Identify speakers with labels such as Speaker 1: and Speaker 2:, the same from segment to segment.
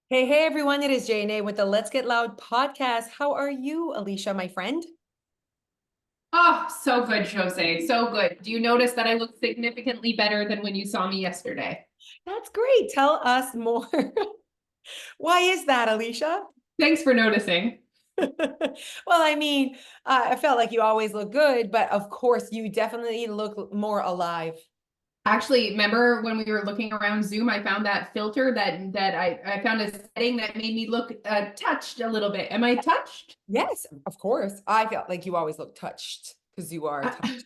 Speaker 1: Hey, everyone, it is J&A with the Let's Get Loud podcast. How are you, Alicia, my friend?
Speaker 2: Oh, so good, Jose. So good. Do you notice that I look significantly better than when you saw me yesterday?
Speaker 1: That's great. Tell us more. Why is that, Alicia?
Speaker 2: Thanks for noticing.
Speaker 1: Well, I felt like you always look good, but of course, you definitely look more alive.
Speaker 2: Actually, remember when we were looking around Zoom, I found that filter that I found a setting that made me look touched a little bit. Am I touched?
Speaker 1: Yes, of course. I felt like you always look touched because you are
Speaker 2: Uh,
Speaker 1: touched.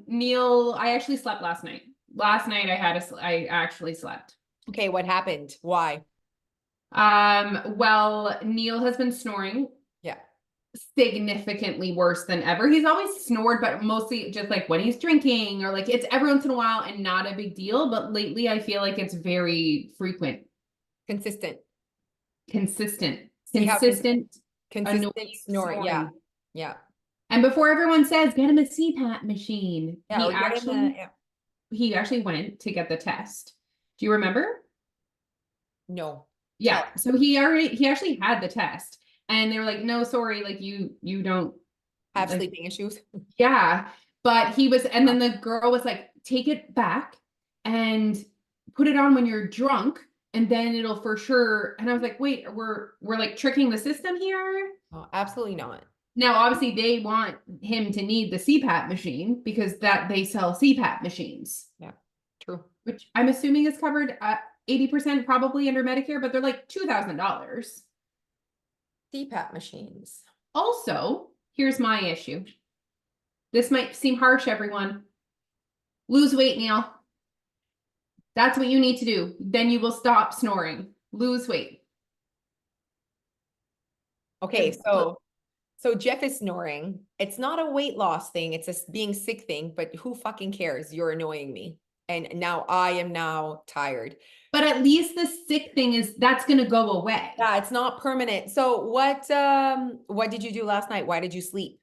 Speaker 2: Neil, I actually slept last night. Last night I actually slept.
Speaker 1: Okay, what happened? Why?
Speaker 2: Well, Neil has been snoring
Speaker 1: Yeah.
Speaker 2: significantly worse than ever. He's always snored, but mostly just like when he's drinking or like it's every once in a while and not a big deal. But lately, I feel like it's very frequent,
Speaker 1: Consistent.
Speaker 2: consistent,
Speaker 1: See how
Speaker 2: consistent, annoying
Speaker 1: consistent snoring. Yeah.
Speaker 2: snoring.
Speaker 1: Yeah.
Speaker 2: And before everyone says, get him a CPAP machine,
Speaker 1: Yeah. Or get in the, yeah.
Speaker 2: he actually went to get the test. Do you remember?
Speaker 1: No.
Speaker 2: Yeah.
Speaker 1: Tell.
Speaker 2: So he actually had the test. And they were like, no, sorry, like you don't
Speaker 1: Have
Speaker 2: like.
Speaker 1: sleeping issues.
Speaker 2: Yeah. But he was, and then the girl was like, take it back and put it on when you're drunk, and then it'll for sure. And I was like, wait, we're like tricking the system here.
Speaker 1: Oh, absolutely not.
Speaker 2: Now, obviously, they want him to need the CPAP machine because that they sell CPAP machines,
Speaker 1: Yeah, true.
Speaker 2: which I'm assuming is covered at 80% probably under Medicare, but they're like $2,000.
Speaker 1: CPAP machines.
Speaker 2: Also, here's my issue. This might seem harsh, everyone. Lose weight, Neil. That's what you need to do. Then you will stop snoring. Lose weight.
Speaker 1: Okay, so Jeff is snoring. It's not a weight loss thing, it's a being sick thing, but who fucking cares? You're annoying me. And now I am now tired.
Speaker 2: But at least the sick thing is that's gonna go away.
Speaker 1: Yeah, it's not permanent. So what did you do last night? Why did you sleep?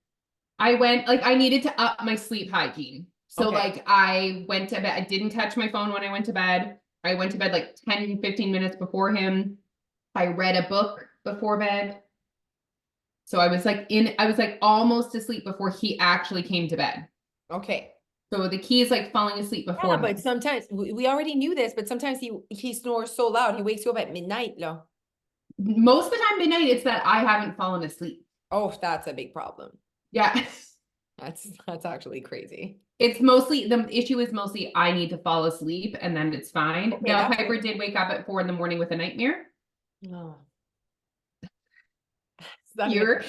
Speaker 2: I went like I needed to up my sleep hygiene. So
Speaker 1: Okay.
Speaker 2: like I went to bed. I didn't touch my phone when I went to bed. I went to bed like 10, 15 minutes before him. I read a book before bed. So I was like almost asleep before he actually came to bed.
Speaker 1: Okay.
Speaker 2: So the key is like falling asleep
Speaker 1: Yeah,
Speaker 2: before
Speaker 1: but
Speaker 2: him.
Speaker 1: sometimes we already knew this, but sometimes he snores so loud, he wakes you up at midnight, lo.
Speaker 2: Most of the time midnight, it's that I haven't fallen asleep.
Speaker 1: Oh, that's a big problem.
Speaker 2: Yeah.
Speaker 1: That's actually crazy.
Speaker 2: It's mostly the issue is mostly I need to fall asleep and then it's fine.
Speaker 1: Okay,
Speaker 2: Now
Speaker 1: that's
Speaker 2: Piper
Speaker 1: good.
Speaker 2: did wake up at 4 in the morning with a nightmare.
Speaker 1: Oh. Is that an
Speaker 2: Your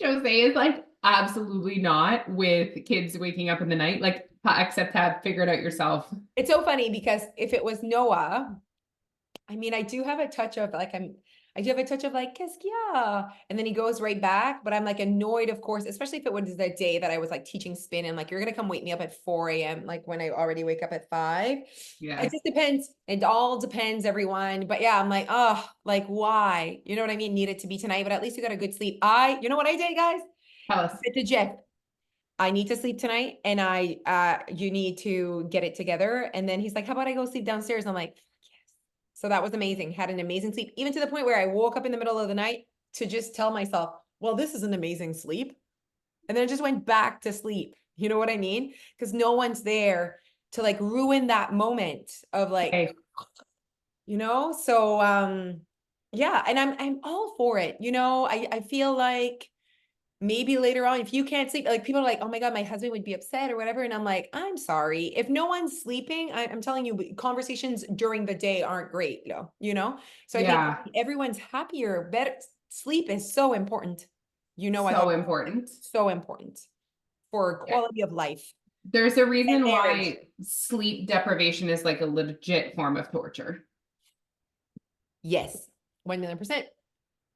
Speaker 2: Jose is like absolutely not with kids waking up in the night, like except have figure it out yourself.
Speaker 1: It's so funny because if it was Noah, I do have a touch of like, qu'est-ce qu'il y a? And then he goes right back, but I'm like annoyed, of course, especially if it was the day that I was like teaching spin and like, you're going to come wake me up at 4 a.m., like when I already wake up at 5.
Speaker 2: Yeah.
Speaker 1: It just depends. It all depends, everyone. But yeah, I'm like, oh, like why? You know what I mean? Need it to be tonight, but at least you got a good sleep. You know what I did, guys?
Speaker 2: Tell us.
Speaker 1: I said to Jeff, I need to sleep tonight and you need to get it together. And then he's like, how about I go sleep downstairs? I'm like, yes. So that was amazing. Had an amazing sleep, even to the point where I woke up in the middle of the night to just tell myself, well, this is an amazing sleep. And then I just went back to sleep. You know what I mean? Because no one's there to like ruin that moment of like,
Speaker 2: Okay.
Speaker 1: so yeah, and I'm all for it. I feel like maybe later on, if you can't sleep, like people are like, oh my God, my husband would be upset or whatever. And I'm like, I'm sorry. If no one's sleeping, I'm telling you, conversations during the day aren't great, though. So I think
Speaker 2: Yeah.
Speaker 1: everyone's happier, better. Sleep is so important. I love
Speaker 2: So important.
Speaker 1: so important for
Speaker 2: Yeah.
Speaker 1: quality of life
Speaker 2: There's a
Speaker 1: and
Speaker 2: reason
Speaker 1: marriage.
Speaker 2: why sleep deprivation is like a legit form of torture.
Speaker 1: Yes, 1,000,000%.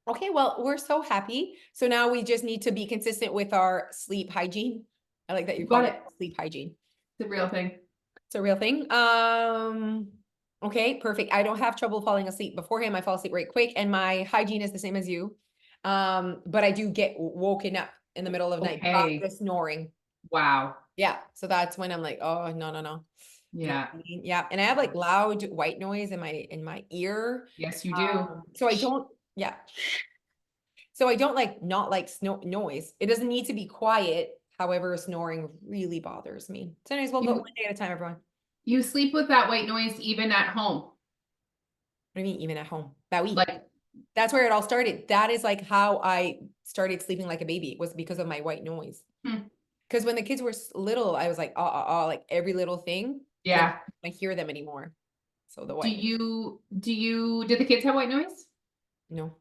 Speaker 1: Okay, well, we're so happy. So now we just need to be consistent with our sleep hygiene. I like that you
Speaker 2: Got
Speaker 1: called it
Speaker 2: it.
Speaker 1: sleep hygiene.
Speaker 2: It's a real thing.
Speaker 1: It's a real thing. Okay, perfect. I don't have trouble falling asleep before him. I fall asleep right quick, and my hygiene is the same as you. But I do get woken up in the middle of the night by
Speaker 2: Okay.
Speaker 1: the snoring.
Speaker 2: Wow.
Speaker 1: Yeah, so that's when I'm like, oh, no, no, no. You know
Speaker 2: Yeah.
Speaker 1: what I mean? Yeah. And I have like loud white noise in my ear.
Speaker 2: Yes, you do.
Speaker 1: So I don't, yeah. So I don't like not like noise. It doesn't need to be quiet. However, snoring really bothers me. So anyways, we'll go
Speaker 2: You,
Speaker 1: one day at a time, everyone. What
Speaker 2: you sleep with that white noise even at home.
Speaker 1: do you mean even at home? That week.
Speaker 2: Like,
Speaker 1: That's where it all started. That is like how I started sleeping like a baby, was because of my white noise.
Speaker 2: hmm,
Speaker 1: Because when the kids were little, I was like, like every little thing. And then
Speaker 2: yeah.
Speaker 1: I don't hear them anymore. So the
Speaker 2: Do
Speaker 1: white,
Speaker 2: do the kids have white noise?
Speaker 1: no.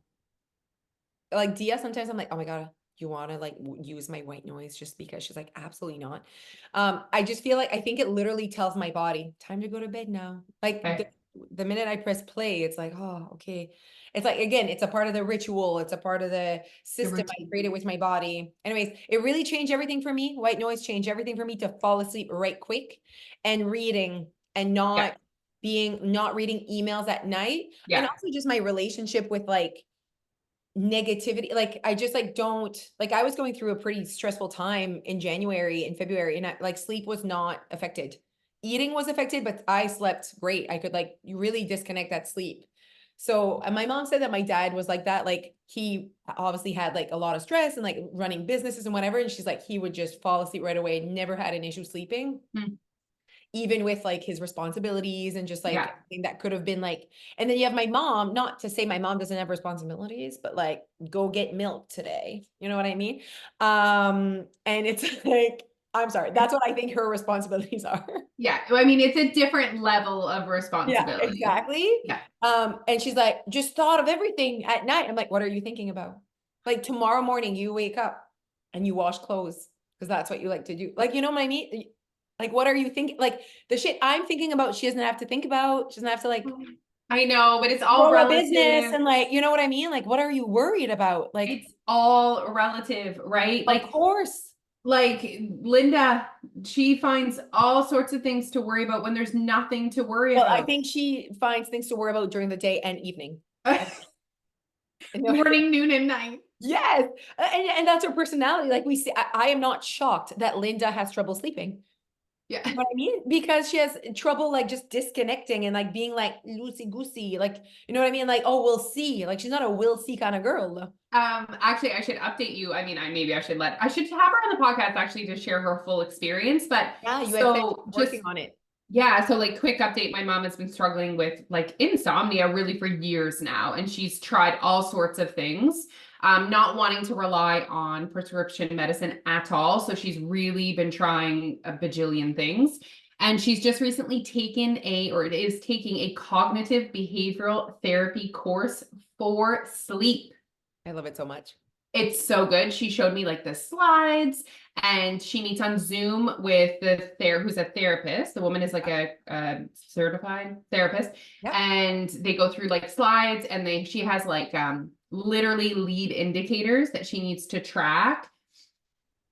Speaker 1: Like Dia, sometimes I'm like, oh my God, you want to like use my white noise just because? She's like, absolutely not. I just feel like I think it literally tells my body, time to go to bed now. Like
Speaker 2: Okay.
Speaker 1: the minute I press play, it's like, oh, okay. It's like, again, it's a part of the ritual. It's a part of the
Speaker 2: The
Speaker 1: system I
Speaker 2: routine.
Speaker 1: created with my body. Anyways, it really changed everything for me. White noise changed everything for me to fall asleep right quick and reading and
Speaker 2: Yeah.
Speaker 1: not reading emails at night. And
Speaker 2: Yeah.
Speaker 1: also just my relationship with like negativity. Like I just like don't like I was going through a pretty stressful time in January and February, and like sleep was not affected. Eating was affected, but I slept great. I could like really disconnect that sleep. So and my mom said that my dad was like that. Like he obviously had like a lot of stress and like running businesses and whatever. And she's like, he would just fall asleep right away, never had an issue sleeping,
Speaker 2: Hmm.
Speaker 1: even with like his responsibilities and just like
Speaker 2: Yeah.
Speaker 1: everything that could have been like. And then you have my mom, not to say my mom doesn't have responsibilities, but like go get milk today, you know what I mean? And it's like, I'm sorry, that's what I think her responsibilities are.
Speaker 2: Yeah. I mean, it's a different level of
Speaker 1: Yeah,
Speaker 2: responsibility.
Speaker 1: exactly.
Speaker 2: Yeah.
Speaker 1: And she's like, just thought of everything at night. I'm like, what are you thinking about? Like tomorrow morning you wake up and you wash clothes because that's what you like to do. Like, you know what I mean? Like, what are you thinking? Like the shit I'm thinking about, she doesn't have to think about. She doesn't have to like
Speaker 2: I know, but it's all
Speaker 1: grow a business
Speaker 2: relative.
Speaker 1: and like, you know what I mean? Like, what are you worried about? Like,
Speaker 2: It's all relative, right?
Speaker 1: of course.
Speaker 2: Like Linda, she finds all sorts of things to worry about when there's nothing to worry
Speaker 1: Well, I
Speaker 2: about.
Speaker 1: think she finds things to worry about during the day and evening. And
Speaker 2: Morning, noon, and night.
Speaker 1: yes. And that's her personality. Like we see, I am not shocked that Linda has trouble sleeping.
Speaker 2: Yeah.
Speaker 1: You know what I mean? Because she has trouble like just disconnecting and like being like loosey goosey. Like, you know what I mean? Like, oh, we'll see. Like she's not a we'll see kind of girl.
Speaker 2: Actually, I should update you. I mean, maybe I should have her on the podcast actually to share her full experience. But
Speaker 1: Yeah, you had said
Speaker 2: so just
Speaker 1: working on it.
Speaker 2: yeah, so like quick update, my mom has been struggling with like insomnia really for years now, and she's tried all sorts of things. Not wanting to rely on prescription medicine at all. So she's really been trying a bajillion things. And she's just recently is taking a cognitive behavioral therapy course for sleep.
Speaker 1: I love it so much.
Speaker 2: It's so good. She showed me like the slides, and she meets on Zoom with who's a therapist. The woman is like a certified therapist,
Speaker 1: Yep.
Speaker 2: and they go through like slides, and she has like literally lead indicators that she needs to track,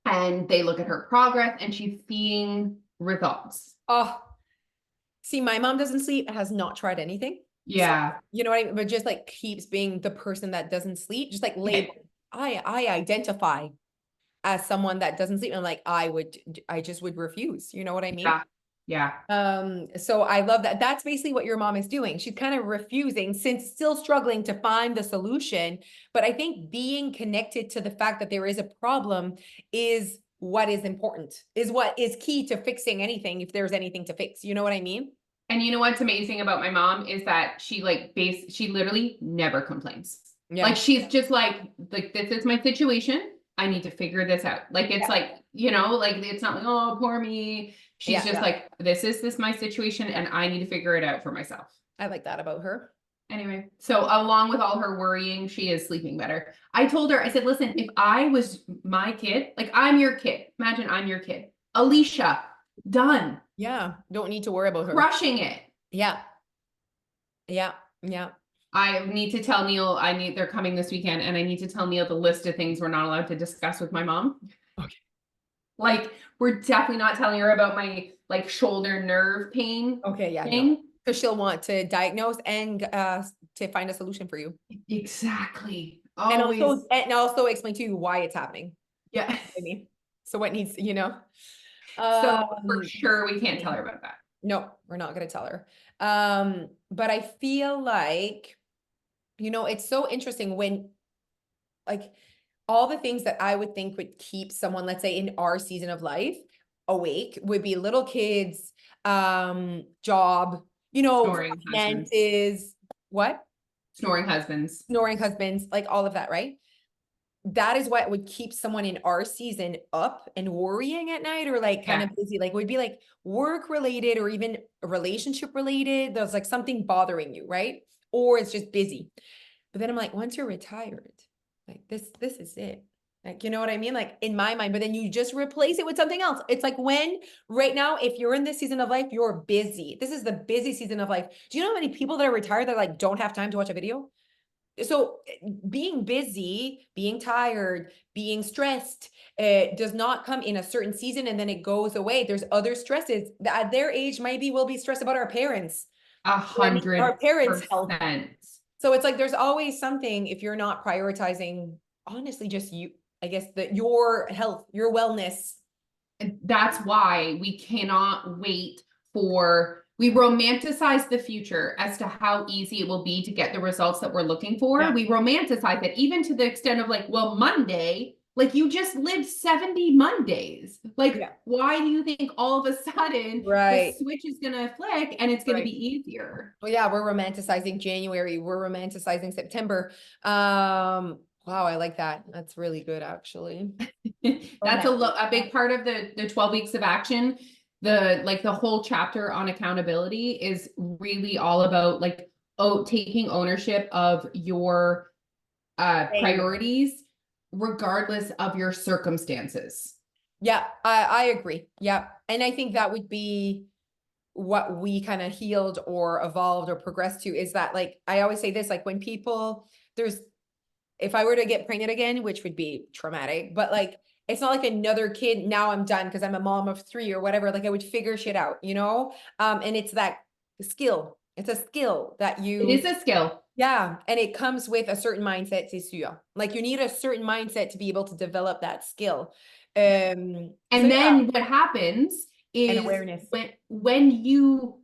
Speaker 2: and they look at her progress, and she's seeing results.
Speaker 1: Oh, see, my mom doesn't sleep, has not tried anything. So,
Speaker 2: Yeah.
Speaker 1: you know what I mean? But just like keeps being the person that doesn't sleep, just like label.
Speaker 2: Okay.
Speaker 1: I identify as someone that doesn't sleep. And like I just would refuse. You know what I mean?
Speaker 2: Yeah. Yeah.
Speaker 1: So I love that. That's basically what your mom is doing. She's kind of refusing, since still struggling to find the solution. But I think being connected to the fact that there is a problem is what is important, is what is key to fixing anything, if there's anything to fix. You know what I mean?
Speaker 2: And you know what's amazing about my mom is that she literally never complains. Like
Speaker 1: Yeah.
Speaker 2: she's just like this is my situation. I need to figure this out. Like it's
Speaker 1: Yeah.
Speaker 2: like, like it's not like, oh, poor me. She's just
Speaker 1: Yeah.
Speaker 2: like, this my situation and I need to figure it out for myself.
Speaker 1: I like that about her.
Speaker 2: Anyway, so along with all her worrying, she is sleeping better. I told her, I said, listen, if I was my kid, like I'm your kid, imagine I'm your kid. Alicia, done,
Speaker 1: Yeah. Don't need to worry about her.
Speaker 2: crushing it.
Speaker 1: Yeah. Yeah. Yeah.
Speaker 2: I need to tell Neil, they're coming this weekend, and I need to tell Neil the list of things we're not allowed to discuss with my mom.
Speaker 1: Okay.
Speaker 2: Like, we're definitely not telling her about my like shoulder nerve pain
Speaker 1: Okay. Yeah. No.
Speaker 2: thing.
Speaker 1: Because she'll want to diagnose and to find a solution for you.
Speaker 2: Exactly.
Speaker 1: And
Speaker 2: Always.
Speaker 1: also explain to you why it's happening.
Speaker 2: Yeah.
Speaker 1: I mean, so what needs,
Speaker 2: So for
Speaker 1: um,
Speaker 2: sure we can't tell her about that.
Speaker 1: No, we're not gonna tell her. But I feel like, it's so interesting when, like, all the things that I would think would keep someone, let's say in our season of life, awake would be little kids, job,
Speaker 2: Snoring husbands.
Speaker 1: finances, what?
Speaker 2: Snoring husbands.
Speaker 1: Snoring husbands, like all of that, right? That is what would keep someone in our season up and worrying at night, or like kind
Speaker 2: Yeah.
Speaker 1: of busy. Like would be like work related or even relationship related. There's like something bothering you, right? Or it's just busy. But then I'm like, once you're retired, like this is it. Like, you know what I mean? Like in my mind, but then you just replace it with something else. It's like when right now, if you're in this season of life, you're busy. This is the busy season of life. Do you know how many people that are retired that like don't have time to watch a video? So being busy, being tired, being stressed, does not come in a certain season and then it goes away. There's other stresses that at their age, maybe we'll be stressed about our parents. I mean, our
Speaker 2: hundred
Speaker 1: parents' health.
Speaker 2: percent.
Speaker 1: So it's like there's always something if you're not prioritizing, honestly, just you, I guess that your health, your wellness.
Speaker 2: That's why we cannot wait for, we romanticize the future as to how easy it will be to get the results that we're looking for.
Speaker 1: Yeah.
Speaker 2: We romanticize it even to the extent of like, well, Monday, like you just lived 70 Mondays. Like,
Speaker 1: Yeah.
Speaker 2: why do you think all of a sudden the
Speaker 1: Right.
Speaker 2: switch is going to flick and it's going to
Speaker 1: Right.
Speaker 2: be easier?
Speaker 1: Well, yeah, we're romanticizing January. We're romanticizing September. Wow, I like that. That's really good, actually.
Speaker 2: That's
Speaker 1: Romantic.
Speaker 2: a big part of the 12 weeks of action. The whole chapter on accountability is really all about like, taking ownership of your
Speaker 1: Same.
Speaker 2: priorities regardless of your circumstances.
Speaker 1: Yeah, I agree. Yeah. And I think that would be what we kind of healed or evolved or progressed to, is that like I always say this, like when people, there's, if I were to get pregnant again, which would be traumatic, but like it's not like another kid, now I'm done because I'm a mom of 3 or whatever. Like I would figure shit out, and it's that skill. It's a skill that
Speaker 2: It
Speaker 1: you,
Speaker 2: is a skill.
Speaker 1: yeah, and it comes with a certain mindset, c'est sûr. Like you need a certain mindset to be able to develop that skill. So
Speaker 2: And
Speaker 1: yeah,
Speaker 2: then what happens
Speaker 1: and
Speaker 2: is
Speaker 1: awareness.
Speaker 2: when you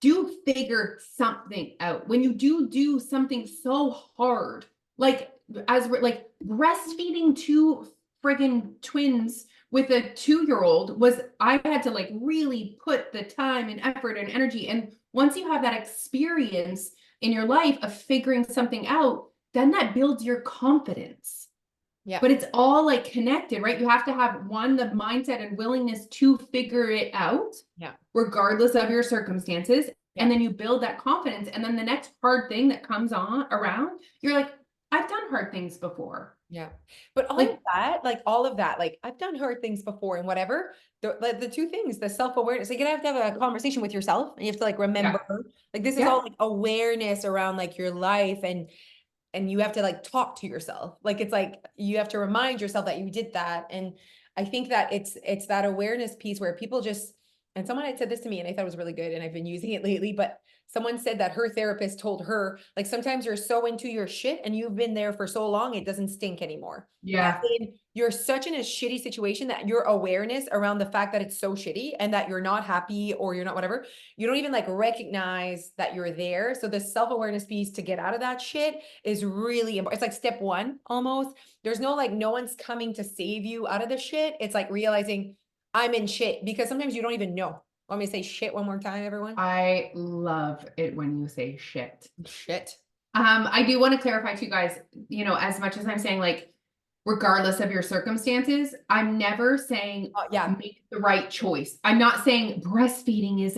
Speaker 2: do figure something out, when you do something so hard, like like breastfeeding two friggin' twins with a 2-year-old was, I had to like really put the time and effort and energy. And once you have that experience in your life of figuring something out, then that builds your confidence.
Speaker 1: Yeah.
Speaker 2: But it's all like connected, right? You have to have one, the mindset and willingness to figure it out,
Speaker 1: Yeah.
Speaker 2: regardless of your circumstances.
Speaker 1: Yeah.
Speaker 2: And then you build that confidence. And then the next hard thing that comes on around, you're like, I've done hard things before.
Speaker 1: Yeah. But
Speaker 2: Like,
Speaker 1: all of that, like I've done hard things before and whatever. The two things, the self-awareness, like you have to have a conversation with yourself and you have to like remember,
Speaker 2: yeah,
Speaker 1: like this is
Speaker 2: yeah.
Speaker 1: all like awareness around like your life, and you have to like talk to yourself. Like it's like you have to remind yourself that you did that. And I think that it's that awareness piece where people just, and someone had said this to me and I thought it was really good and I've been using it lately, but someone said that her therapist told her, like, sometimes you're so into your shit and you've been there for so long, it doesn't stink anymore. As
Speaker 2: Yeah.
Speaker 1: in, you're such in a shitty situation that your awareness around the fact that it's so shitty and that you're not happy or you're not whatever, you don't even like recognize that you're there. So the self-awareness piece to get out of that shit is really important. It's like step one almost. There's no like, no one's coming to save you out of the shit. It's like realizing I'm in shit, because sometimes you don't even know. Want me to say shit one more time, everyone?
Speaker 2: I love it when you say shit.
Speaker 1: Shit.
Speaker 2: I do want to clarify to you guys, as much as I'm saying like, regardless of your circumstances, I'm never saying
Speaker 1: Yeah.
Speaker 2: make the right choice. I'm not saying breastfeeding is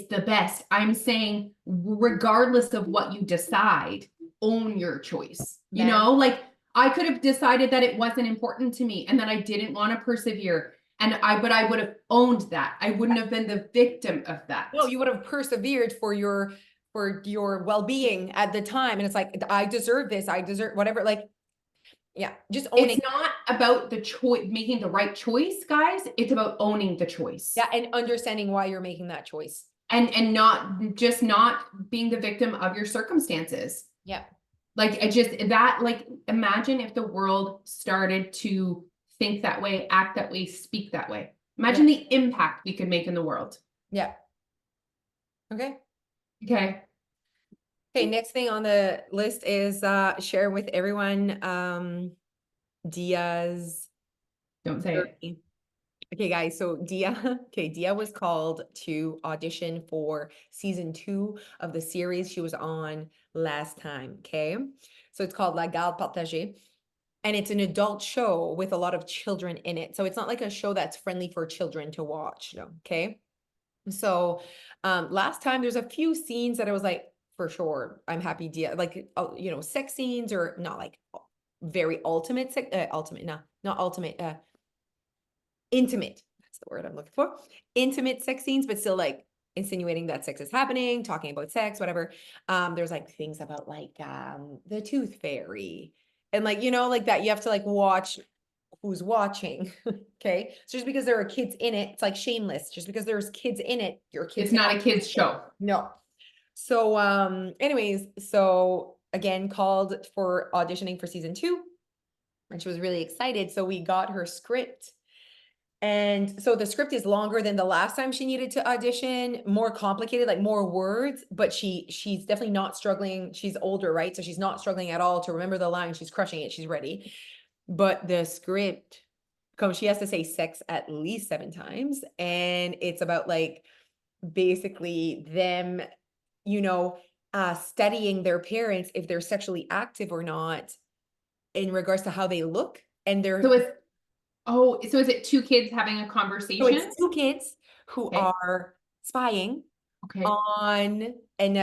Speaker 2: the best. I'm saying regardless of what you decide, own your choice.
Speaker 1: Man.
Speaker 2: Like I could have decided that it wasn't important to me and that I didn't want to persevere. But I would have owned that. I wouldn't have been the victim of that.
Speaker 1: No, you would have persevered for your well-being at the time. And it's like, I deserve this. I deserve whatever. Like, yeah, just owning.
Speaker 2: It's not about the choice, making the right choice, guys. It's about owning the choice.
Speaker 1: Yeah, and understanding why you're making that choice.
Speaker 2: And not being the victim of your circumstances.
Speaker 1: Yeah.
Speaker 2: Like imagine if the world started to think that way, act that way, speak that way. Imagine the impact we could make in the world.
Speaker 1: Yeah. Okay.
Speaker 2: Okay.
Speaker 1: Okay, next thing on the list is share with everyone Dia's
Speaker 2: Don't say it.
Speaker 1: journey. Okay, guys, so Dia was called to audition for season 2 of the series she was on last time. Okay, so it's called La Garde Partagée, and it's an adult show with a lot of children in it. So it's not like a show that's friendly for children to watch. No, okay. So last time there's a few scenes that I was like, for sure, I'm happy Dia, like sex scenes, or not like very ultimate ultimate, no, not ultimate, intimate. That's the word I'm looking for. Intimate sex scenes, but still like insinuating that sex is happening, talking about sex, whatever. There's like things about like the tooth fairy and like, like that you have to like watch who's watching. Okay. So just because there are kids in it, it's like shameless. Just because there's kids in it, your kids
Speaker 2: It's
Speaker 1: can
Speaker 2: not a
Speaker 1: also
Speaker 2: kid's show.
Speaker 1: no. So anyways, so again called for auditioning for season 2, and she was really excited. So we got her script. And so the script is longer than the last time she needed to audition, more complicated, like more words, but she's definitely not struggling. She's older, right? So she's not struggling at all to remember the line. She's crushing it. She's ready. But the script comes, she has to say sex at least 7 times. And it's about like basically them, studying their parents if they're sexually active or not in regards to how they look and their
Speaker 2: So so is it two kids having a
Speaker 1: so it's
Speaker 2: conversation?
Speaker 1: 2 kids who
Speaker 2: Okay.
Speaker 1: are spying
Speaker 2: Okay.
Speaker 1: on in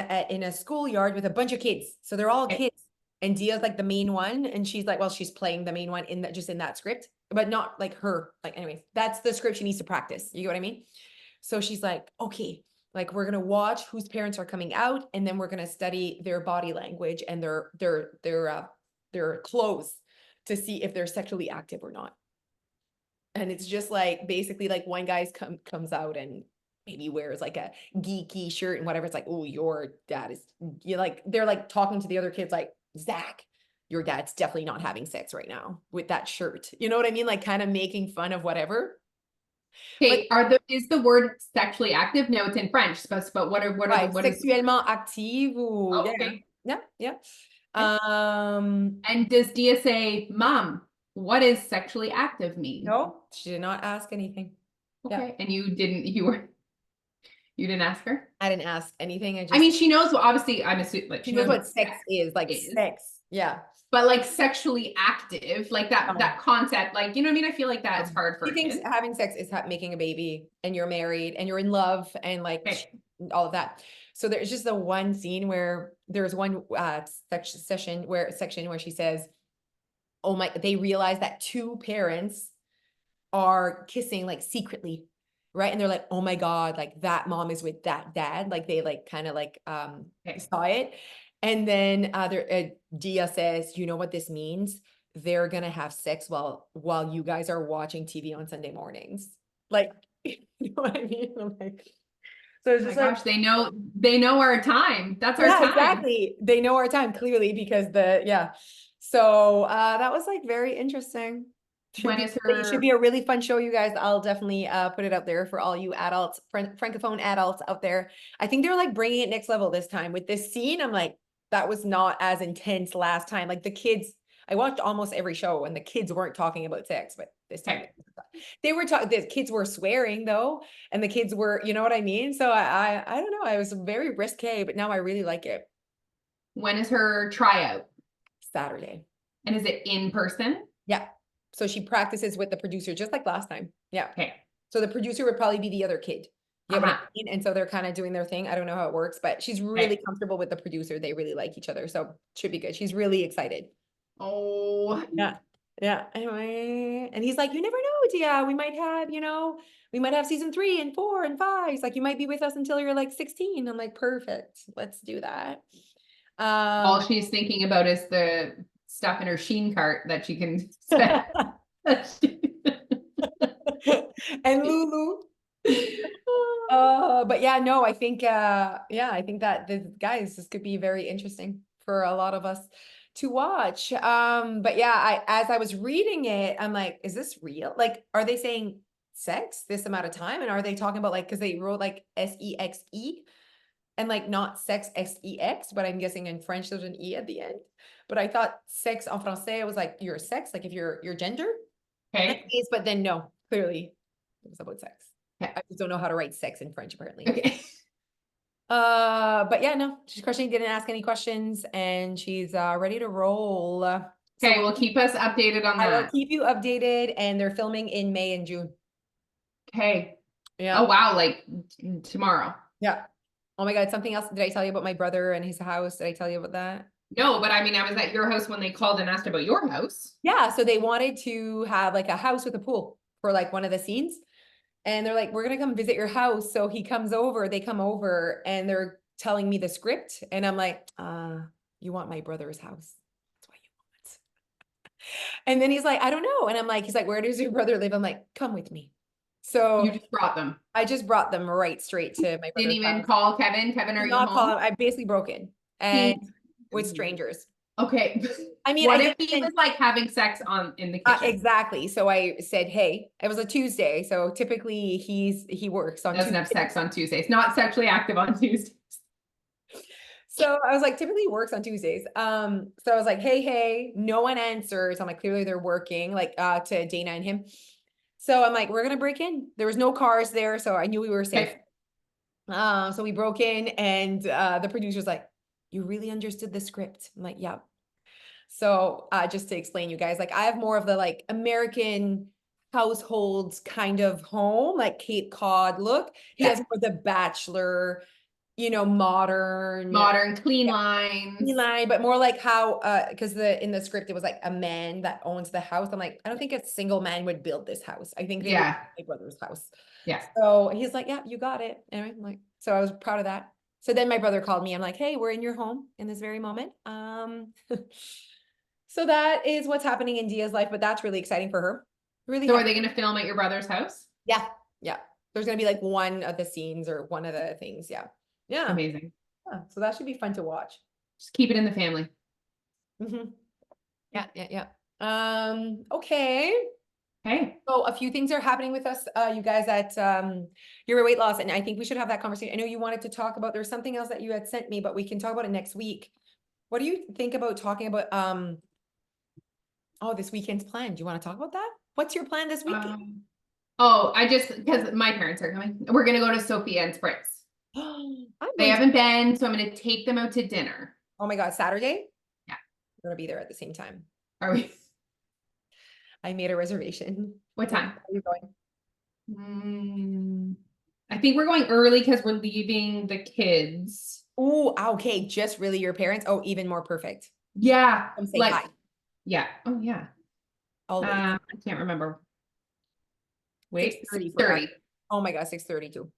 Speaker 1: a schoolyard with a bunch of kids. So they're all
Speaker 2: Okay.
Speaker 1: kids. And Dia's like the main one. And she's like, well, she's playing the main one in that just in that script, but not like her. Like, anyways, that's the script she needs to practice. You get what I mean? So she's like, okay, like we're gonna watch whose parents are coming out, and then we're gonna study their body language and their clothes to see if they're sexually active or not. And it's just like basically like one guy's comes out and maybe wears like a geeky shirt and whatever. It's like, oh, your dad is you like they're like talking to the other kids like, Zach, your dad's definitely not having sex right now with that shirt. You know what I mean? Like kind of making fun of whatever. But
Speaker 2: Okay. Is the word sexually active? No, it's in French. But
Speaker 1: right,
Speaker 2: what is
Speaker 1: sexuellement active ou
Speaker 2: oh,
Speaker 1: yeah,
Speaker 2: okay.
Speaker 1: yeah, yeah.
Speaker 2: Okay.
Speaker 1: Um,
Speaker 2: And does Dia say, Mom, what does sexually active mean?
Speaker 1: no, she did not ask anything. Yeah.
Speaker 2: Okay. And you didn't ask her?
Speaker 1: I didn't ask anything. I
Speaker 2: I
Speaker 1: just
Speaker 2: mean, she knows, well, obviously, I'm assuming, like,
Speaker 1: she
Speaker 2: she
Speaker 1: knows
Speaker 2: knows
Speaker 1: what
Speaker 2: what
Speaker 1: sex
Speaker 2: sex
Speaker 1: is, like
Speaker 2: is,
Speaker 1: sex. Yeah.
Speaker 2: but like sexually active, like
Speaker 1: No.
Speaker 2: that concept, like, you know what I mean? I feel like that's hard for
Speaker 1: She
Speaker 2: a
Speaker 1: thinks
Speaker 2: kid.
Speaker 1: having sex is making a baby and you're married and you're in love and like
Speaker 2: Okay.
Speaker 1: all of that. So there's just the one scene where there's one section where she says, oh my, they realize that 2 parents are kissing like secretly, right? And they're like, oh my God, like that mom is with that dad. Like they like kind of like
Speaker 2: Okay.
Speaker 1: saw it. And then Dia says, you know what this means? They're gonna have sex while you guys are watching TV on Sunday mornings. Like, you know what I mean? I'm like, so it's
Speaker 2: Oh my
Speaker 1: just like,
Speaker 2: gosh, they know our time. That's our
Speaker 1: yeah,
Speaker 2: time.
Speaker 1: exactly. They know our time clearly because yeah. So that was like very interesting.
Speaker 2: When is
Speaker 1: It should be
Speaker 2: her
Speaker 1: a really fun show, you guys. I'll definitely put it out there for all you adults, francophone adults out there. I think they're like bringing it next level this time with this scene. I'm like, that was not as intense last time. Like the kids, I watched almost every show and the kids weren't talking about sex, but this time
Speaker 2: okay.
Speaker 1: they were talking. The kids were swearing though, and the kids were, you know what I mean. So I don't know. I was very risque, but now I really like it.
Speaker 2: When is her tryout?
Speaker 1: Saturday.
Speaker 2: And is it in person?
Speaker 1: Yeah. So she practices with the producer just like last time. Yeah.
Speaker 2: Okay.
Speaker 1: So the producer would probably be the other kid. Yeah, what I
Speaker 2: Uh-huh.
Speaker 1: mean? And so they're kind of doing their thing. I don't know how it works, but she's really
Speaker 2: Okay.
Speaker 1: comfortable with the producer. They really like each other. So should be good. She's really excited.
Speaker 2: Oh,
Speaker 1: Yeah. Yeah. Anyway. And he's like, you never know, Dia. We might have season 3 and 4 and 5. He's like, you might be with us until you're like 16. I'm like, perfect. Let's do that.
Speaker 2: all she's thinking about is the stuff in her Sheen cart that she can spend.
Speaker 1: and Lulu. But yeah, no, I think I think that the guys, this could be very interesting for a lot of us to watch. But yeah, as I was reading it, I'm like, is this real? Like, are they saying sex this amount of time? And are they talking about like because they wrote like sexe? and like not sex, sex, but I'm guessing in French there's an E at the end. But I thought sex en français was like your sex, like if your gender.
Speaker 2: Okay.
Speaker 1: Anyways, but then no, clearly it was about sex.
Speaker 2: Okay.
Speaker 1: I just don't know how to write sex in French apparently.
Speaker 2: Okay.
Speaker 1: But yeah, no, she's crushing, didn't ask any questions, and she's ready to roll. So
Speaker 2: Okay, well, keep us updated on
Speaker 1: I will
Speaker 2: that.
Speaker 1: keep you updated, and they're filming in May and June.
Speaker 2: Okay.
Speaker 1: Yeah.
Speaker 2: Oh, wow, like tomorrow.
Speaker 1: Yeah. Oh my God, something else. Did I tell you about my brother and his house? Did I tell you about that?
Speaker 2: No, but I mean, I was at your house when they called and asked about your house.
Speaker 1: Yeah, so they wanted to have like a house with a pool for like one of the scenes. And they're like, we're gonna come visit your house. So he comes over, they come over and they're telling me the script. And I'm like, you want my brother's house. That's what you want. And then he's like, I don't know. And I'm like, he's like, where does your brother live? I'm like, come with me. So
Speaker 2: You just brought them.
Speaker 1: I just brought them right straight to my
Speaker 2: Didn't
Speaker 1: brother's
Speaker 2: even
Speaker 1: house.
Speaker 2: call Kevin. Kevin, are
Speaker 1: Did
Speaker 2: you
Speaker 1: not call
Speaker 2: home?
Speaker 1: him. I basically broke in and with strangers.
Speaker 2: Okay.
Speaker 1: I mean,
Speaker 2: What
Speaker 1: I
Speaker 2: if he
Speaker 1: didn't-
Speaker 2: was like having sex in the kitchen?
Speaker 1: exactly. So I said, hey, it was a Tuesday. So typically he works on
Speaker 2: Doesn't have
Speaker 1: Tuesday.
Speaker 2: sex on Tuesdays. Not sexually active on Tuesdays.
Speaker 1: So I was like, typically he works on Tuesdays. So I was like, hey, no one answers. I'm like, clearly they're working, like to Dana and him. So I'm like, we're gonna break in. There was no cars there, so I knew we were safe.
Speaker 2: Okay.
Speaker 1: So we broke in, and the producer's like, you really understood the script. I'm like, yeah. So just to explain you guys, like I have more of the like American households kind of home, like Cape Cod look. He has more the bachelor, modern
Speaker 2: Clean lines.
Speaker 1: line, but more like how because in the script it was like a man that owns the house. I'm like, I don't think a single man would build this house. I think they would build my brother's house.
Speaker 2: Yeah.
Speaker 1: So he's like, yeah, you got it. Anyway, I'm like, so I was proud of that. So then my brother called me. I'm like, hey, we're in your home in this very moment. So that is what's happening in Dia's life, but that's really exciting for her. Really.
Speaker 2: So are they going to film at your brother's house?
Speaker 1: Yeah. Yeah. There's going to be like one of the scenes or one of the things. Yeah. Yeah.
Speaker 2: Amazing.
Speaker 1: Yeah. So that should be fun to watch.
Speaker 2: Just keep it in the family.
Speaker 1: Yeah. Okay.
Speaker 2: Okay.
Speaker 1: So a few things are happening with us, you guys at your weight loss, and I think we should have that conversation. I know you wanted to talk about, there's something else that you had sent me, but we can talk about it next week. What do you think about talking about this weekend's plan? Do you want to talk about that? What's your plan this weekend?
Speaker 2: Because my parents are coming. We're gonna go to Sophia and Spritz. They
Speaker 1: to-
Speaker 2: haven't been, so I'm gonna take them out to dinner.
Speaker 1: Oh my God, Saturday?
Speaker 2: Yeah.
Speaker 1: We're gonna be there at the same time.
Speaker 2: Are we?
Speaker 1: I made a reservation.
Speaker 2: What time?
Speaker 1: Where are you going?
Speaker 2: I think we're going early because we're leaving the kids.
Speaker 1: Oh, okay. Just really your parents? Oh, even more perfect.
Speaker 2: Yeah.
Speaker 1: Come say hi.
Speaker 2: Yeah. Oh, yeah.
Speaker 1: Always.
Speaker 2: I can't remember. Wait,
Speaker 1: 6:30. Oh my God, 6:30 too.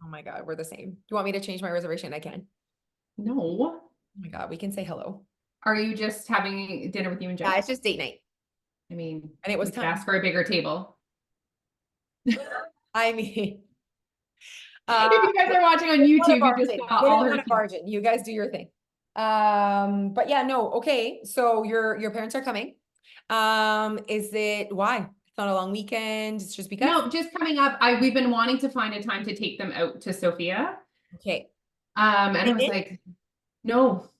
Speaker 1: Oh my God, we're the same. Do you want me to change my reservation? I can.
Speaker 2: No.
Speaker 1: Oh my God, we can say hello.
Speaker 2: Are you just having dinner with you and Jen?
Speaker 1: Yeah, it's just date night.
Speaker 2: I mean,
Speaker 1: and it was
Speaker 2: we could
Speaker 1: time.
Speaker 2: ask for a bigger table.
Speaker 1: I mean,
Speaker 2: if you guys are watching on YouTube, you just saw all her.
Speaker 1: Margin. You guys do your thing. But yeah, no, okay. So your parents are coming. Is it why? It's not a long weekend. It's just because.
Speaker 2: No, just coming up. We've been wanting to find a time to take them out to Sophia.
Speaker 1: Okay.
Speaker 2: And I was like, no.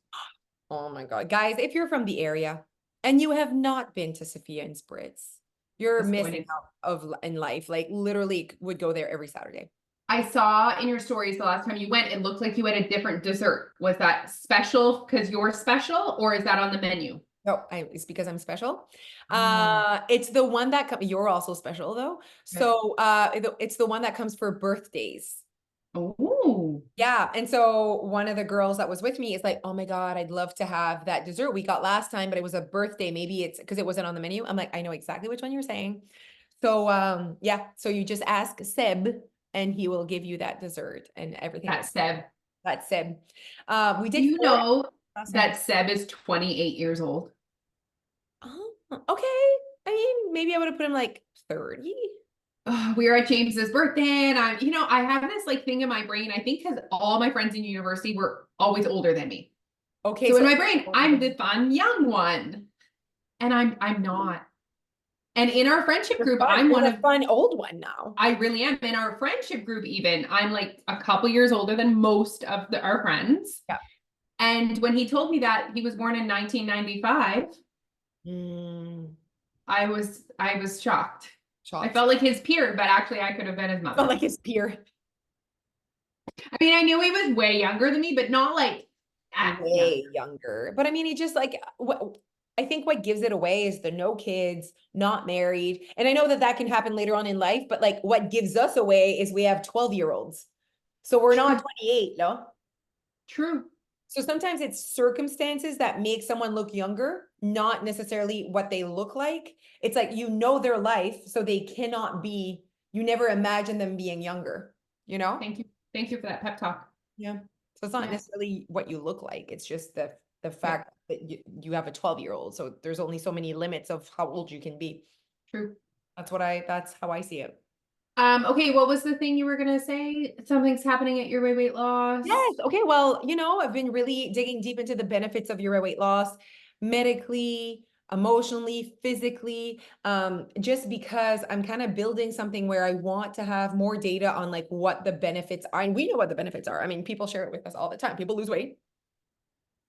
Speaker 1: Oh my God, guys, if you're from the area and you have not been to Sophia and Spritz, you're missing out in life. Like literally would go there every Saturday.
Speaker 2: I saw in your stories the last time you went, it looked like you had a different dessert. Was that special because you're special, or is that on the menu?
Speaker 1: No, it's because I'm special. It's the one that you're also special though. So it's the one that comes for birthdays.
Speaker 2: Oh,
Speaker 1: yeah. And so one of the girls that was with me is like, oh my God, I'd love to have that dessert we got last time, but it was a birthday. Maybe it's because it wasn't on the menu. I'm like, I know exactly which one you're saying. So yeah, so you just ask Seb and he will give you that dessert and everything.
Speaker 2: That's Seb.
Speaker 1: That's Seb. We did.
Speaker 2: You know that Seb is 28 years old.
Speaker 1: Oh, okay. I mean, maybe I would have put him like 30.
Speaker 2: We were at James's birthday, and I have this like thing in my brain. I think because all my friends in university were always older than me. Okay, so in my brain, I'm the fun young one, and I'm not. And in our friendship
Speaker 1: You're
Speaker 2: group,
Speaker 1: fun.
Speaker 2: I'm
Speaker 1: You're
Speaker 2: one
Speaker 1: the
Speaker 2: of,
Speaker 1: fun old one now.
Speaker 2: I really am. In our friendship group, even, I'm like a couple years older than most of our friends.
Speaker 1: Yeah.
Speaker 2: And when he told me that he was born in 1995,
Speaker 1: Mm,
Speaker 2: I was shocked. I
Speaker 1: shocked.
Speaker 2: felt like his peer, but actually I could have been his
Speaker 1: Felt
Speaker 2: mother.
Speaker 1: like his peer.
Speaker 2: I mean, I knew he was way younger than me, but not like that young.
Speaker 1: Way younger. But I mean, he just like what I think what gives it away is the no kids, not married. And I know that that can happen later on in life, but like what gives us away is we have 12-year-olds. So we're not
Speaker 2: True.
Speaker 1: 28, no?
Speaker 2: True.
Speaker 1: So sometimes it's circumstances that make someone look younger, not necessarily what they look like. It's like you know their life, so they cannot be, you never imagine them being younger, you know?
Speaker 2: Thank you. Thank you for that pep talk.
Speaker 1: Yeah. So it's not
Speaker 2: Yeah.
Speaker 1: necessarily what you look like. It's just the
Speaker 2: Yeah.
Speaker 1: fact that you have a 12-year-old. So there's only so many limits of how old you can be.
Speaker 2: True.
Speaker 1: That's how I see it.
Speaker 2: Okay, what was the thing you were gonna say? Something's happening at your weight loss.
Speaker 1: Yes. Okay. Well, I've been really digging deep into the benefits of your weight loss medically, emotionally, physically, just because I'm kind of building something where I want to have more data on like what the benefits are. And we know what the benefits are. I mean, people share it with us all the time. People lose weight.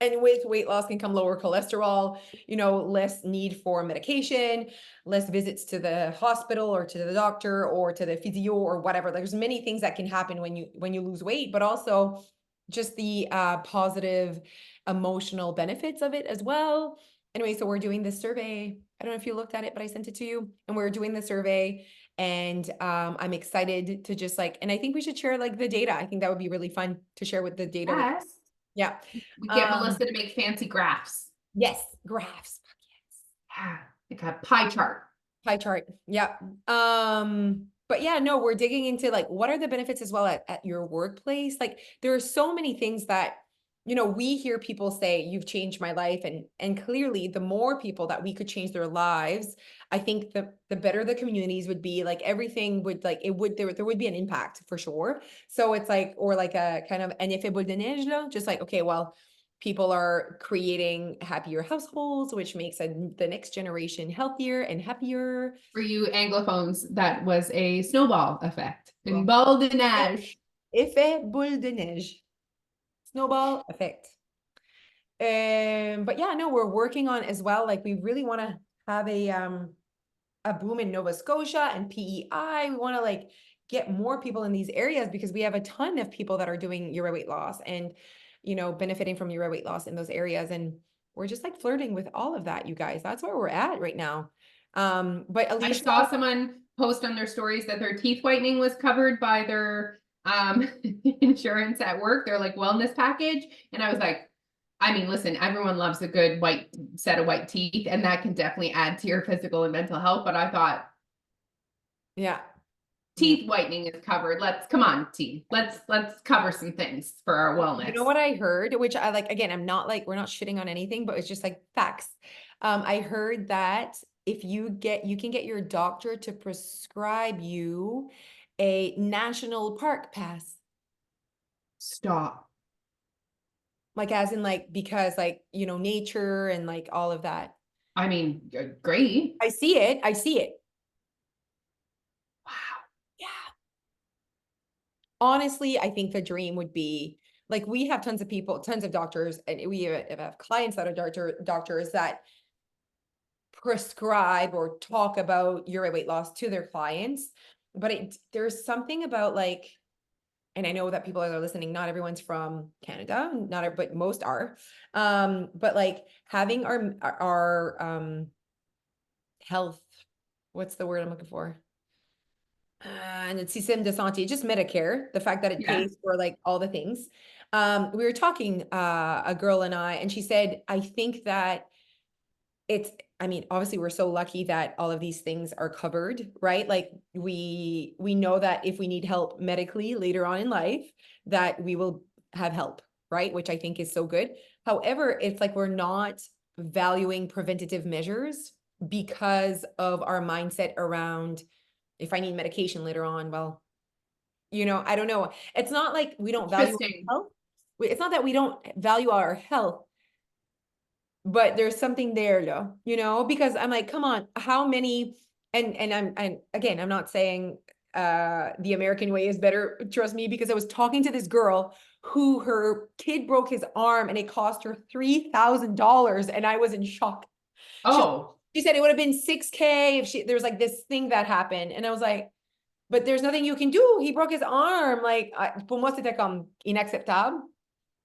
Speaker 1: And with weight loss can come lower cholesterol, less need for medication, less visits to the hospital or to the doctor or to the physio or whatever. There's many things that can happen when you lose weight, but also just the positive emotional benefits of it as well. Anyway, so we're doing this survey. I don't know if you looked at it, but I sent it to you. And we're doing the survey. And I'm excited to just and I think we should share like the data. I think that would be really fun to share with the data with.
Speaker 2: Yes.
Speaker 1: Yeah.
Speaker 2: We get
Speaker 1: Um,
Speaker 2: Melissa to make fancy graphs.
Speaker 1: yes, graphs. Fuck
Speaker 2: Yeah. Like a pie chart.
Speaker 1: yes. Pie chart. Yeah. But yeah, no, we're digging into like what are the benefits as well at your workplace? Like there are so many things that, we hear people say, you've changed my life. And clearly the more people that we could change their lives, I think the better the communities would be, like everything would like it would there would be an impact for sure. So it's like, or like a kind of an effet boule de neige, just like, okay, well, people are creating happier households, which makes the next generation healthier and happier.
Speaker 2: For you Anglophones, that was a snowball effect. Une
Speaker 1: Well,
Speaker 2: balle de neige.
Speaker 1: effet boule de neige, snowball effect. But yeah, no, we're working on as well. Like we really want to have a boom in Nova Scotia and PEI. We want to like get more people in these areas because we have a ton of people that are doing uro weight loss and benefiting from uro weight loss in those areas. And we're just like flirting with all of that, you guys. That's where we're at right now. But
Speaker 2: I
Speaker 1: Alicia,
Speaker 2: saw someone post on their stories that their teeth whitening was covered by their insurance at work, their like wellness package. And I was like, I mean, listen, everyone loves a good white set of white teeth, and that can definitely add to your physical and mental health. But I thought
Speaker 1: yeah.
Speaker 2: teeth whitening is covered. Let's come on, teeth. Let's cover some things for our wellness.
Speaker 1: You know what I heard, which I like, again, I'm not like, we're not shitting on anything, but it's just like facts. I heard that if you can get your doctor to prescribe you a national park pass,
Speaker 2: Stop.
Speaker 1: like as in like, because like, nature and like all of that.
Speaker 2: I mean, great.
Speaker 1: I see it. I see it.
Speaker 2: Wow.
Speaker 1: Yeah. Honestly, I think the dream would be like, we have tons of people, tons of doctors, and we have clients that are doctors that prescribe or talk about uro weight loss to their clients. But there's something about like, and I know that people that are listening, not everyone's from Canada, but most are. But like having our health, what's the word I'm looking for? And it's système de santé, just Medicare, the fact that it
Speaker 2: Yeah.
Speaker 1: pays for like all the things. We were talking, a girl and I, and she said, I think that I mean, obviously we're so lucky that all of these things are covered, right? Like we know that if we need help medically later on in life, that we will have help, right? Which I think is so good. However, it's like we're not valuing preventative measures because of our mindset around if I need medication later on, well, I don't know. It's not like we don't value
Speaker 2: Interesting.
Speaker 1: health. It's not that we don't value our health, but there's something there though, because I'm like, come on, how many And again, I'm not saying the American way is better, trust me, because I was talking to this girl who her kid broke his arm and it cost her $3,000 and I was in shock. She,
Speaker 2: Oh,
Speaker 1: she said it would have been 6K if there was like this thing that happened. And I was like, but there's nothing you can do. He broke his arm. Like, pour moi, c'était comme inacceptable.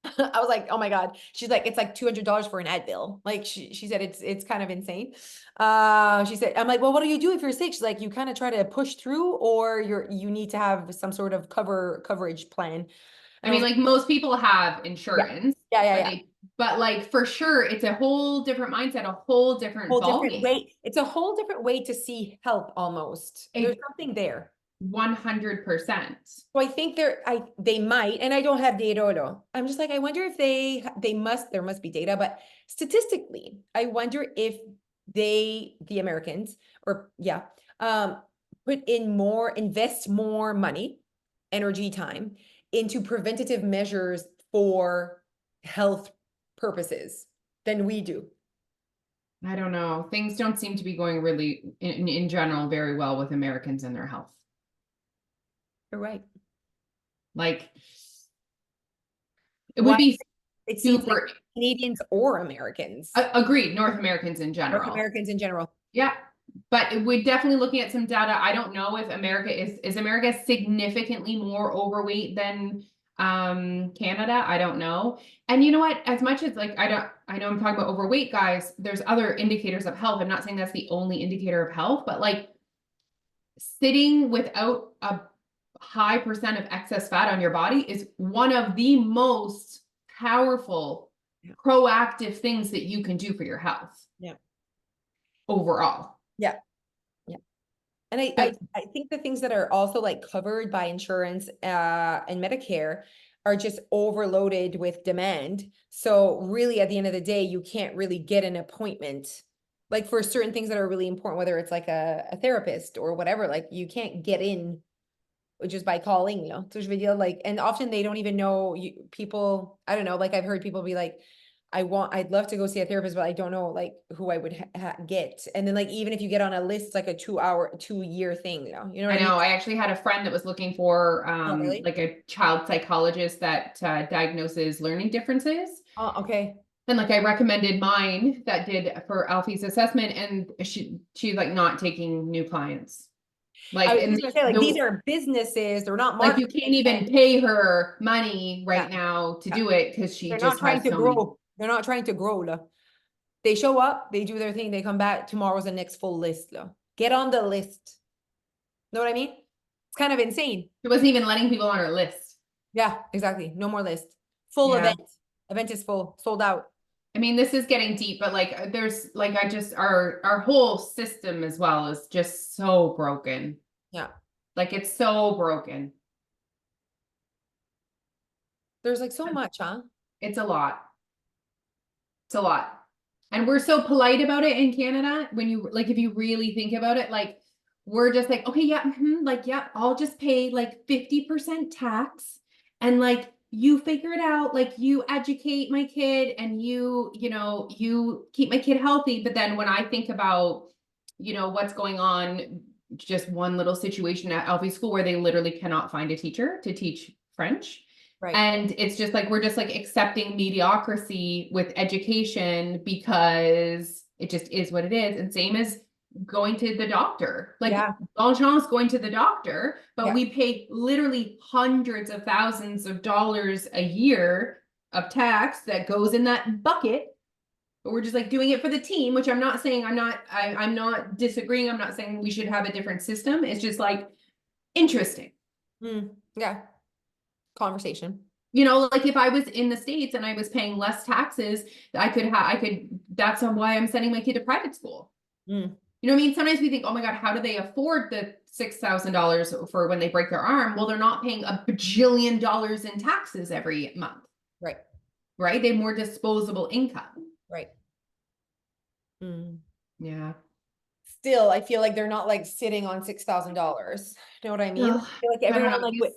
Speaker 1: I was like, oh my God. She's like, it's like $200 for an Advil. Like she said, it's kind of insane. She said, I'm like, well, what do you do if you're sick? She's like, you kind of try to push through or you need to have some sort of coverage plan.
Speaker 2: I
Speaker 1: And I
Speaker 2: mean,
Speaker 1: was
Speaker 2: like most people have
Speaker 1: yeah,
Speaker 2: insurance,
Speaker 1: yeah, yeah,
Speaker 2: but
Speaker 1: yeah.
Speaker 2: but like for sure, it's a whole different mindset, a whole different
Speaker 1: Whole different
Speaker 2: ballgame.
Speaker 1: way. It's a whole different way to see health almost. There's
Speaker 2: A
Speaker 1: something there.
Speaker 2: 100%.
Speaker 1: So I think they might, and I don't have data though. I'm just like, I wonder if there must be data, but statistically, I wonder if the Americans, or yeah, invest more money, energy, time into preventative measures for health purposes than we do.
Speaker 2: I don't know. Things don't seem to be going really in general very well with Americans and their health.
Speaker 1: You're right.
Speaker 2: Like it would
Speaker 1: Why
Speaker 2: be
Speaker 1: it seems like
Speaker 2: super
Speaker 1: Canadians or Americans,
Speaker 2: agreed, North Americans in
Speaker 1: North
Speaker 2: general.
Speaker 1: Americans in general.
Speaker 2: Yeah. But we're definitely looking at some data. I don't know if America is America significantly more overweight than Canada. I don't know. And you know what? As much as like I know I'm talking about overweight guys, there's other indicators of health. I'm not saying that's the only indicator of health, but like sitting without a high percent of excess fat on your body is one of the most powerful proactive things that you can do for your health.
Speaker 1: Yeah.
Speaker 2: Overall.
Speaker 1: Yeah. Yeah. And I think the things that are also like covered by insurance and Medicare are just overloaded with demand. So really at the end of the day, you can't really get an appointment. Like for certain things that are really important, whether it's like a therapist or whatever, like you can't get in just by calling, you know. So je veux dire, like, and often they don't even know people, I don't know, like I've heard people be like, I'd love to go see a therapist, but I don't know like who I would get. And then like, even if you get on a list, it's like a 2-year thing, you know what
Speaker 2: I
Speaker 1: I mean?
Speaker 2: know. I actually had a friend that was looking for
Speaker 1: Oh, really?
Speaker 2: like a child psychologist that diagnoses learning differences.
Speaker 1: Oh, okay.
Speaker 2: And like I recommended mine that did for Alfie's assessment, and she's like not taking new clients.
Speaker 1: I
Speaker 2: Like
Speaker 1: was
Speaker 2: and
Speaker 1: just gonna say, like, these are businesses, they're not
Speaker 2: like you
Speaker 1: marketing.
Speaker 2: can't even pay her money right
Speaker 1: Yeah,
Speaker 2: now to
Speaker 1: yeah.
Speaker 2: do it because she
Speaker 1: They're not
Speaker 2: just
Speaker 1: trying
Speaker 2: has
Speaker 1: to
Speaker 2: so many.
Speaker 1: grow. They're not trying to grow, lo. They show up, they do their thing, they come back, tomorrow's the next full list, lo. Get on the list. Know what I mean? It's kind of insane.
Speaker 2: She wasn't even letting people on her list.
Speaker 1: Yeah, exactly. No more list. Full
Speaker 2: Yeah.
Speaker 1: event. Event is full, sold out.
Speaker 2: I mean, this is getting deep, but like there's like I just our whole system as well is just so broken.
Speaker 1: Yeah.
Speaker 2: Like it's so broken.
Speaker 1: There's like so much, huh?
Speaker 2: It's a lot. It's a lot. And we're so polite about it in Canada. When you like, if you really think about it, like we're just like, okay, yeah, like, yeah, I'll just pay like 50% tax and like you figure it out, like you educate my kid and you know, you keep my kid healthy. But then when I think about, you know, what's going on, just one little situation at Alfie school where they literally cannot find a teacher to teach French.
Speaker 1: Right.
Speaker 2: And it's just like we're just like accepting mediocrity with education because it just is what it is. And same as going to the doctor. Like
Speaker 1: Yeah.
Speaker 2: Auditions going to the doctor, but
Speaker 1: Yeah.
Speaker 2: we pay literally hundreds of thousands of dollars a year of tax that goes in that bucket. But we're just like doing it for the team, which I'm not saying I'm not disagreeing. I'm not saying we should have a different system. It's just like interesting.
Speaker 1: Yeah. Conversation.
Speaker 2: You know, like if I was in the States and I was paying less taxes, that's why I'm sending my kid to private school.
Speaker 1: Mm.
Speaker 2: You know what I mean? Sometimes we think, oh my God, how do they afford the $6,000 for when they break their arm? Well, they're not paying a bajillion dollars in taxes every month.
Speaker 1: Right.
Speaker 2: Right? They have more disposable income.
Speaker 1: Right.
Speaker 2: Yeah.
Speaker 1: Still, I feel like they're not like sitting on $6,000. You know what I mean?
Speaker 2: Ugh,
Speaker 1: I feel like
Speaker 2: I don't
Speaker 1: everyone
Speaker 2: know.
Speaker 1: like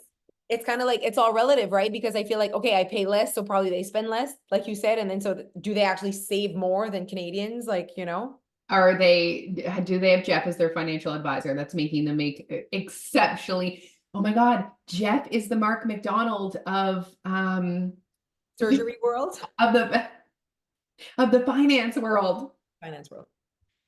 Speaker 1: it's kind of like it's all relative, right? Because I feel like, okay, I pay less, so probably they spend less, like you said, and then so do they actually save more than Canadians? Like, you know?
Speaker 2: do they have Jeff as their financial advisor? That's making them make exceptionally. Oh my God, Jeff is the Mark McDonald of
Speaker 1: Surgery world.
Speaker 2: of the finance world.
Speaker 1: Finance world.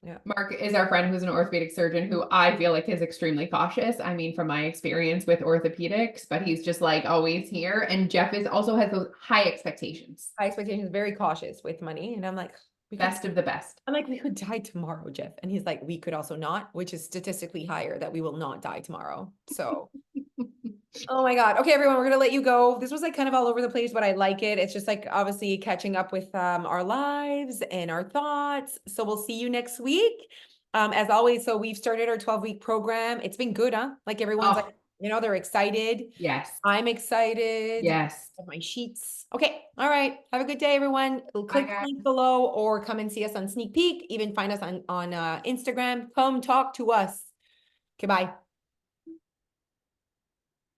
Speaker 1: Yeah.
Speaker 2: Mark is our friend who's an orthopedic surgeon who I feel like is extremely cautious. I mean, from my experience with orthopedics, but he's just like always here. And Jeff also has those high expectations.
Speaker 1: High expectations, very cautious with money. And I'm like,
Speaker 2: Best of the best.
Speaker 1: I'm like, we could die tomorrow, Jeff. And he's like, we could also not, which is statistically higher that we will not die tomorrow. So, oh my God. Okay, everyone, we're going to let you go. This was like kind of all over the place, but I like it. It's just like obviously catching up with our lives and our thoughts. So we'll see you next week. As always, so we've started our 12-week program. It's been good, huh? Like everyone's like, they're excited.
Speaker 2: Yes.
Speaker 1: I'm excited.
Speaker 2: Yes.
Speaker 1: My sheets. Okay. All right. Have a good day, everyone. Click the link below or come and see us on Sneak Peek. Even find us on Instagram. Come talk to us. Okay, bye.